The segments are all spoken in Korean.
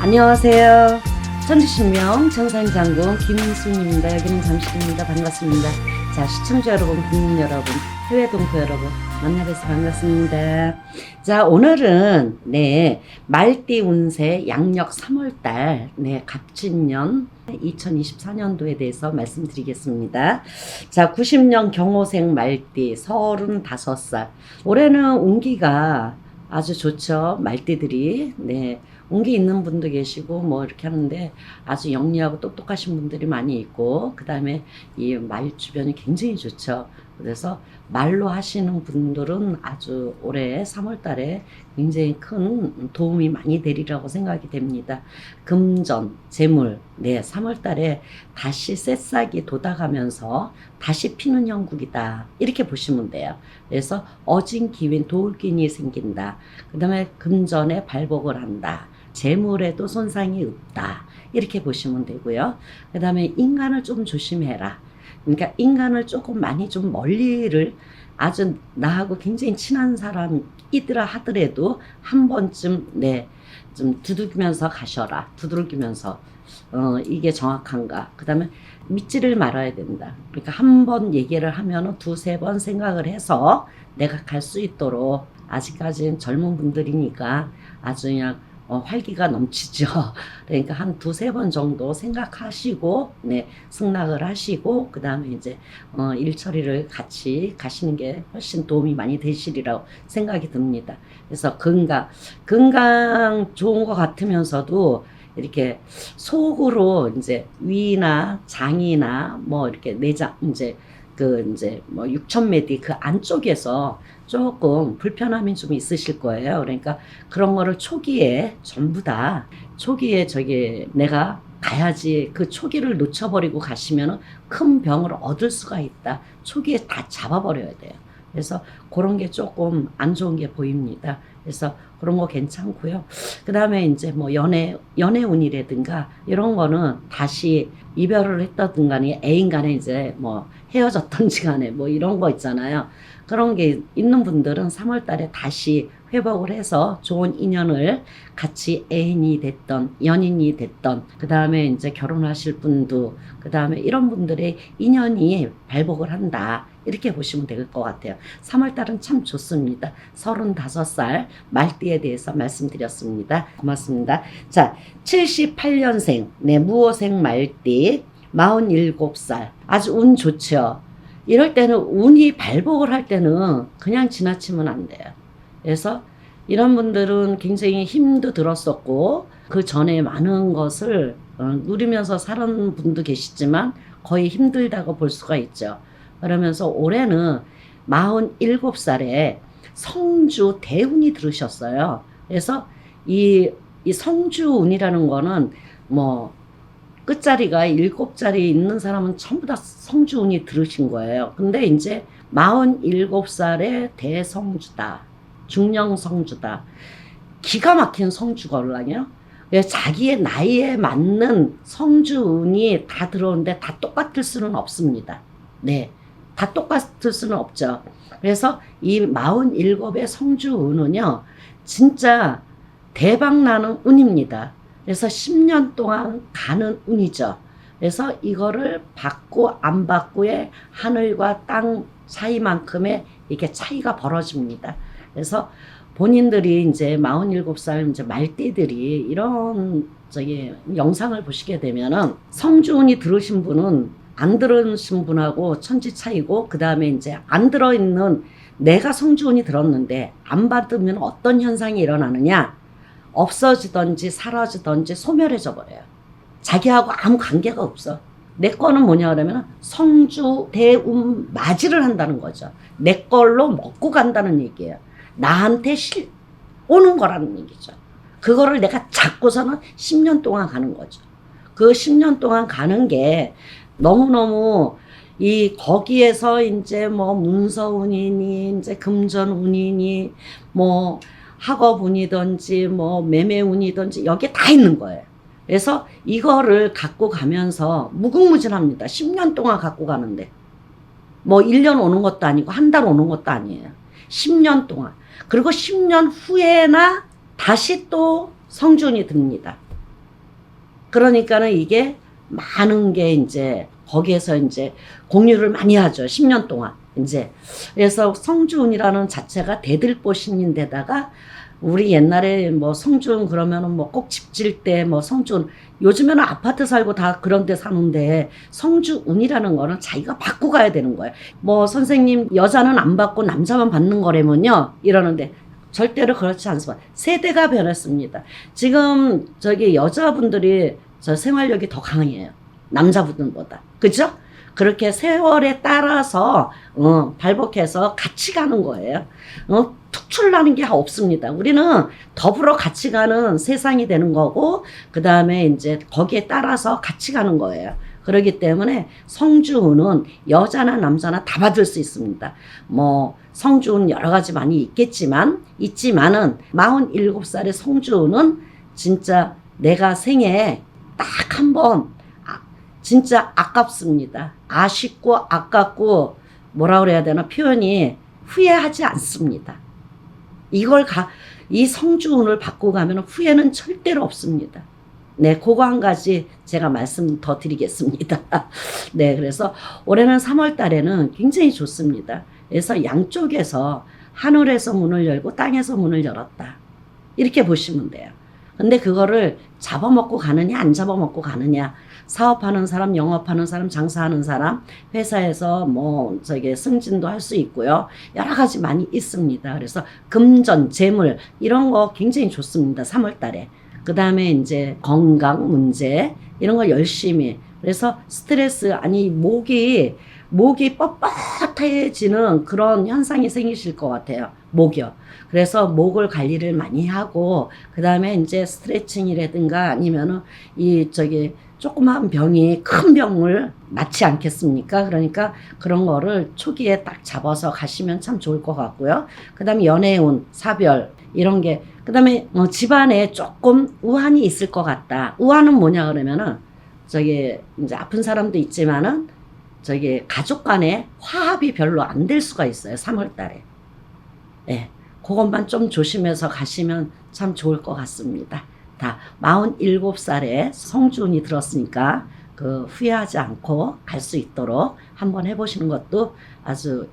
안녕하세요. 천지신명 천상장군 김순입니다. 여기는 잠실입니다. 반갑습니다. 자, 시청자 여러분, 국민 여러분, 해외 동포 여러분 만나뵈서 반갑습니다. 자, 오늘은 말띠 운세 양력 3월달 갑진년 2024년도에 대해서 말씀드리겠습니다. 자, 90년 경호생 말띠 35살. 올해는 운기가 아주 좋죠. 말띠들이 운기 있는 분도 계시고 뭐 이렇게 하는데 아주 영리하고 똑똑하신 분들이 많이 있고, 그 다음에 이 말 주변이 굉장히 좋죠. 그래서 말로 하시는 분들은 아주 올해 3월 달에 굉장히 큰 도움이 많이 되리라고 생각이 됩니다. 금전, 재물, 3월 달에 다시 새싹이 돋아가면서 다시 피는 형국이다, 이렇게 보시면 돼요. 그래서 어진 기운, 도울긴이 생긴다. 그 다음에 금전에 발복을 한다. 재물에도 손상이 없다, 이렇게 보시면 되고요. 그 다음에 인간을 좀 조심해라. 그러니까 인간을 조금 많이 좀 멀리를, 아주 나하고 굉장히 친한 사람이더라 하더라도 한 번쯤 좀 두들기면서 가셔라. 두들기면서 이게 정확한가. 그 다음에 믿지를 말아야 된다. 그러니까 한 번 얘기를 하면은 두세 번 생각을 해서 내가 갈 수 있도록, 아직까지는 젊은 분들이니까 아주 그냥 활기가 넘치죠. 그러니까 한 두세 번 정도 생각하시고 승낙을 하시고, 그 다음에 이제 일 처리를 같이 가시는 게 훨씬 도움이 많이 되시리라고 생각이 듭니다. 그래서 건강 좋은 것 같으면서도 이렇게 속으로 이제 위나 장이나 뭐 이렇게 내장, 이제 뭐 육천매디 그 안쪽에서 조금 불편함이 좀 있으실 거예요. 그러니까 그런 거를 초기에 전부 다, 초기에 내가 가야지, 그 초기를 놓쳐버리고 가시면 큰 병을 얻을 수가 있다. 초기에 다 잡아버려야 돼요. 그래서 그런 게 조금 안 좋은 게 보입니다. 그래서 그런 거 괜찮고요. 그 다음에 이제 뭐 연애운이라든가 이런 거는 다시 이별을 했다든 간에 애인 간에 이제 뭐 헤어졌던지 간에 뭐 이런 거 있잖아요. 그런 게 있는 분들은 3월 달에 다시 회복을 해서 좋은 인연을, 같이 애인이 됐던, 연인이 됐던, 그 다음에 이제 결혼하실 분도, 그 다음에 이런 분들의 인연이 발복을 한다, 이렇게 보시면 될 것 같아요. 3월 달은 참 좋습니다. 35살 말띠에 대해서 말씀드렸습니다. 고맙습니다. 자, 78년생 무호생 말띠 47살. 아주 운 좋죠. 이럴 때는 운이 발복을 할 때는 그냥 지나치면 안 돼요. 그래서 이런 분들은 굉장히 힘도 들었었고 그 전에 많은 것을 누리면서 살은 분도 계시지만 거의 힘들다고 볼 수가 있죠. 그러면서 올해는 47살에 성주 대운이 들으셨어요. 그래서 이 성주운이라는 거는 뭐 끝자리가 7자리 있는 사람은 전부 다 성주운이 들으신 거예요. 근데 이제 47살에 대성주다. 중령성주다. 기가 막힌 성주거든요. 자기의 나이에 맞는 성주운이 다 들어오는데 다 똑같을 수는 없습니다. 다 똑같을 수는 없죠. 그래서 이 47의 성주운은요, 진짜 대박나는 운입니다. 그래서 10년 동안 가는 운이죠. 그래서 이거를 받고 안 받고의 하늘과 땅 사이만큼의 이렇게 차이가 벌어집니다. 그래서 본인들이 이제 47살 이제 말띠들이 이런 영상을 보시게 되면은 성주운이 들으신 분은 안 들으신 분하고 천지 차이고, 그 다음에 이제 안 들어있는, 내가 성주운이 들었는데 안 받으면 어떤 현상이 일어나느냐, 없어지든지 사라지든지 소멸해져 버려요. 자기하고 아무 관계가 없어. 내 거는 뭐냐 그러면 성주 대운 맞이를 한다는 거죠. 내 걸로 먹고 간다는 얘기예요. 나한테 오는 거라는 얘기죠. 그거를 내가 잡고서는 10년 동안 가는 거죠. 그 10년 동안 가는 게 너무너무 거기에서 이제 뭐 문서운이니 이제 금전운이니 뭐 학업운이든지 뭐 매매운이든지 여기에 다 있는 거예요. 그래서 이거를 갖고 가면서 무궁무진합니다. 10년 동안 갖고 가는데 뭐 1년 오는 것도 아니고 한 달 오는 것도 아니에요. 10년 동안. 그리고 10년 후에나 다시 또 성준이 듭니다. 그러니까는 이게 많은 게 이제 거기에서 이제 공유를 많이 하죠. 10년 동안. 이제. 그래서 성주운이라는 자체가 대들보신인데다가 우리 옛날에 뭐 성주운 그러면은 뭐 꼭 집 질 때 뭐 성주운, 요즘에는 아파트 살고 다 그런 데 사는데 성주운이라는 거는 자기가 받고 가야 되는 거예요. 뭐 선생님 여자는 안 받고 남자만 받는 거라면요 이러는데 절대로 그렇지 않습니다. 세대가 변했습니다. 지금 저기 여자분들이 저 생활력이 더 강해요. 남자분들보다. 그죠? 그렇게 세월에 따라서 발복해서 같이 가는 거예요. 특출나는 게 없습니다. 우리는 더불어 같이 가는 세상이 되는 거고 그 다음에 이제 거기에 따라서 같이 가는 거예요. 그렇기 때문에 성주운은 여자나 남자나 다 받을 수 있습니다. 뭐 성주운 여러 가지 많이 있지만은 47살의 성주운은 진짜 내가 생애에 딱 한 번 진짜 아깝습니다. 아쉽고 아깝고 뭐라 그래야 되나 표현이 후회하지 않습니다. 이 성주운을 받고 가면 후회는 절대로 없습니다. 네, 그거 한 가지 제가 말씀 더 드리겠습니다. 네, 그래서 올해는 3월 달에는 굉장히 좋습니다. 그래서 양쪽에서 하늘에서 문을 열고 땅에서 문을 열었다. 이렇게 보시면 돼요. 근데 그거를 잡아먹고 가느냐, 안 잡아먹고 가느냐. 사업하는 사람, 영업하는 사람, 장사하는 사람, 회사에서 뭐, 승진도 할 수 있고요. 여러 가지 많이 있습니다. 그래서 금전, 재물, 이런 거 굉장히 좋습니다. 3월 달에. 그 다음에 이제 건강 문제, 이런 거 열심히. 그래서 스트레스, 아니, 목이 뻣뻣해지는 그런 현상이 생기실 것 같아요. 목이요. 그래서 목을 관리를 많이 하고, 그 다음에 이제 스트레칭이라든가 아니면은 조그마한 병이 큰 병을 맞지 않겠습니까? 그러니까 그런 거를 초기에 딱 잡아서 가시면 참 좋을 것 같고요. 그 다음에 연애운, 사별, 이런 게, 그 다음에 집안에 조금 우환이 있을 것 같다. 우환은 뭐냐 그러면은, 이제 아픈 사람도 있지만은, 가족 간에 화합이 별로 안 될 수가 있어요. 3월 달에. 네. 그것만 좀 조심해서 가시면 참 좋을 것 같습니다. 다 47살에 성주운이 들었으니까 후회하지 않고 갈 수 있도록 한번 해보시는 것도 아주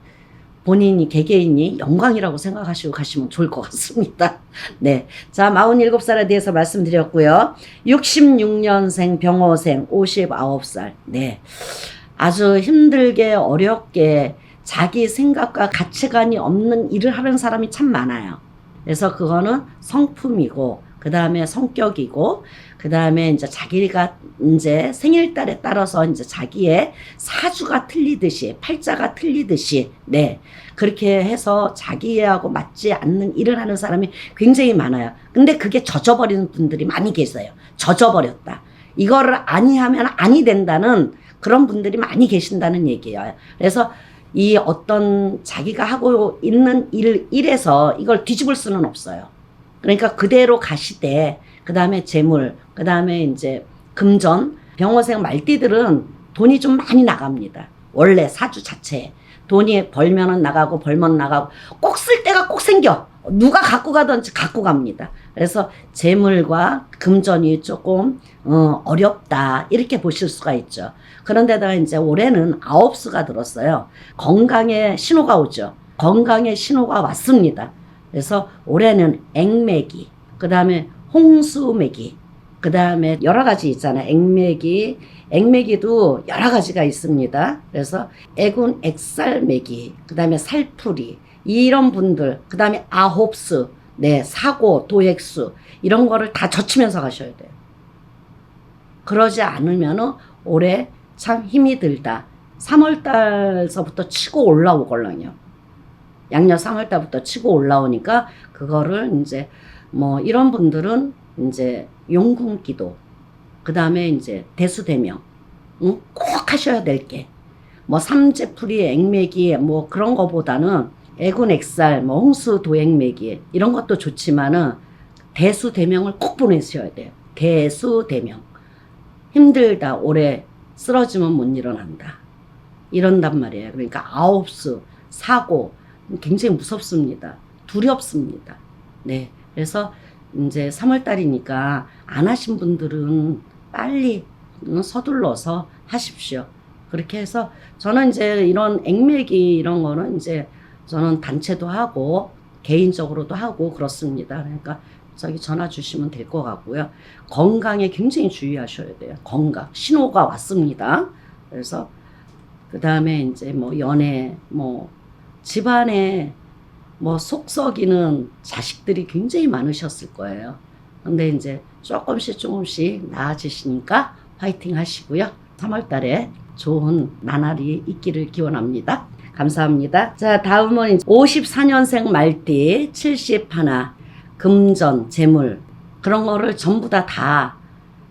본인이 개개인이 영광이라고 생각하시고 가시면 좋을 것 같습니다. 네. 자, 47살에 대해서 말씀드렸고요. 66년생 병호생 59살. 네. 아주 힘들게 어렵게 자기 생각과 가치관이 없는 일을 하는 사람이 참 많아요. 그래서 그거는 성품이고, 그 다음에 성격이고, 그 다음에 이제 자기가 이제 생일달에 따라서 이제 자기의 사주가 틀리듯이, 팔자가 틀리듯이, 네. 그렇게 해서 자기하고 맞지 않는 일을 하는 사람이 굉장히 많아요. 근데 그게 젖어버리는 분들이 많이 계세요. 젖어버렸다. 이거를 아니하면 아니 된다는 그런 분들이 많이 계신다는 얘기예요. 그래서 이 어떤 자기가 하고 있는 일에서 이걸 뒤집을 수는 없어요. 그러니까 그대로 가시되, 그 다음에 재물, 그 다음에 이제 금전, 병호생 말띠들은 돈이 좀 많이 나갑니다. 원래 사주 자체에. 돈이 벌면은 나가고, 벌면 나가고, 꼭 쓸 때가 꼭 생겨. 누가 갖고 가든지 갖고 갑니다. 그래서 재물과 금전이 조금, 어렵다. 이렇게 보실 수가 있죠. 그런데다가 이제 올해는 9수가 들었어요. 건강에 신호가 오죠. 건강에 신호가 왔습니다. 그래서 올해는 액매기, 그 다음에 홍수매기, 그 다음에 여러 가지 있잖아요. 액매기도 여러 가지가 있습니다. 그래서 애군, 액살매기, 그 다음에 살풀이, 이런 분들, 그 다음에 아홉수, 네, 사고, 도액수, 이런 거를 다 젖히면서 가셔야 돼요. 그러지 않으면 올해 참 힘이 들다. 3월달서부터 치고 올라오걸랑요. 양력 3월달부터 치고 올라오니까 그거를 이제 뭐 이런 분들은 이제 용궁기도, 그 다음에 이제 대수대명, 꼭 하셔야 될 게, 뭐 삼재풀이, 액매기, 뭐 그런 거보다는 애군, 액살, 뭐 홍수, 도액매기 이런 것도 좋지만은 대수대명을 꼭 보내셔야 돼요. 대수대명. 힘들다, 올해 쓰러지면 못 일어난다. 이런단 말이에요. 그러니까 9수, 사고, 굉장히 무섭습니다. 두렵습니다. 네. 그래서 이제 3월달이니까 안 하신 분들은 빨리 서둘러서 하십시오. 그렇게 해서 저는 이제 이런 액매기 이런 거는 이제 저는 단체도 하고 개인적으로도 하고 그렇습니다. 그러니까 저기 전화 주시면 될 것 같고요. 건강에 굉장히 주의하셔야 돼요. 건강. 신호가 왔습니다. 그래서 그 다음에 이제 뭐 연애, 뭐 집안에 뭐 속 썩이는 자식들이 굉장히 많으셨을 거예요. 근데 이제 조금씩 나아지시니까 화이팅 하시고요. 3월 달에 좋은 나날이 있기를 기원합니다. 감사합니다. 자, 다음은 54년생 말띠 71 금전, 재물 그런 거를 전부 다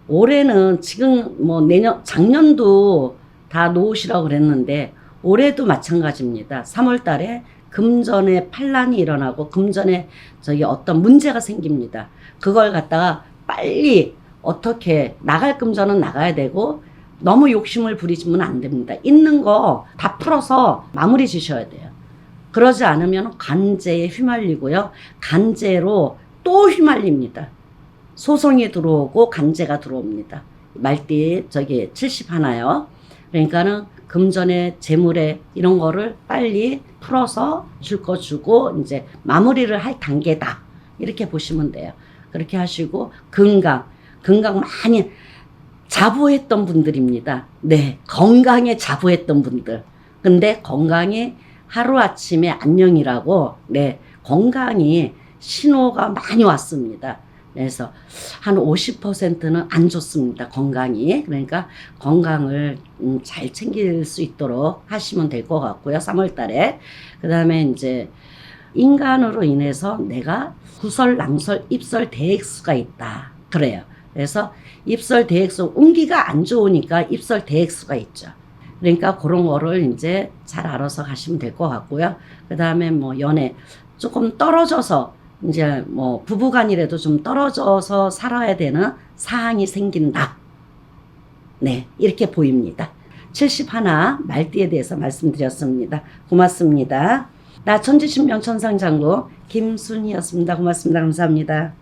올해는 지금 뭐 작년도 다 놓으시라고 그랬는데 올해도 마찬가지입니다. 3월 달에 금전에 판란이 일어나고 금전에 어떤 문제가 생깁니다. 그걸 갖다가 빨리 어떻게 나갈 금전은 나가야 되고 너무 욕심을 부리시면 안 됩니다. 있는 거 다 풀어서 마무리 지셔야 돼요. 그러지 않으면 간제에 휘말리고요. 간제로 또 휘말립니다. 소송이 들어오고 간제가 들어옵니다. 말띠 71요. 그러니까는 금전에 재물에 이런 거를 빨리 풀어서 줄 거 주고 이제 마무리를 할 단계다. 이렇게 보시면 돼요. 그렇게 하시고 건강 많이 자부했던 분들입니다. 네, 건강에 자부했던 분들. 근데 건강이 하루아침에 안녕이라고, 네, 건강이 신호가 많이 왔습니다. 그래서 한 50%는 안 좋습니다. 건강이. 그러니까 건강을 잘 챙길 수 있도록 하시면 될 것 같고요. 3월 달에. 그 다음에 이제 인간으로 인해서 내가 구설, 낭설, 입설, 대액수가 있다. 그래요. 그래서 입설, 대액수, 운기가 안 좋으니까 입설, 대액수가 있죠. 그러니까 그런 거를 이제 잘 알아서 가시면 될 것 같고요. 그 다음에 뭐 연애 조금 떨어져서 이제 뭐 부부간이라도 좀 떨어져서 살아야 되는 사항이 생긴다. 네, 이렇게 보입니다. 71 말띠에 대해서 말씀드렸습니다. 고맙습니다. 나 천지신명 천상장구 김순희였습니다. 고맙습니다. 감사합니다.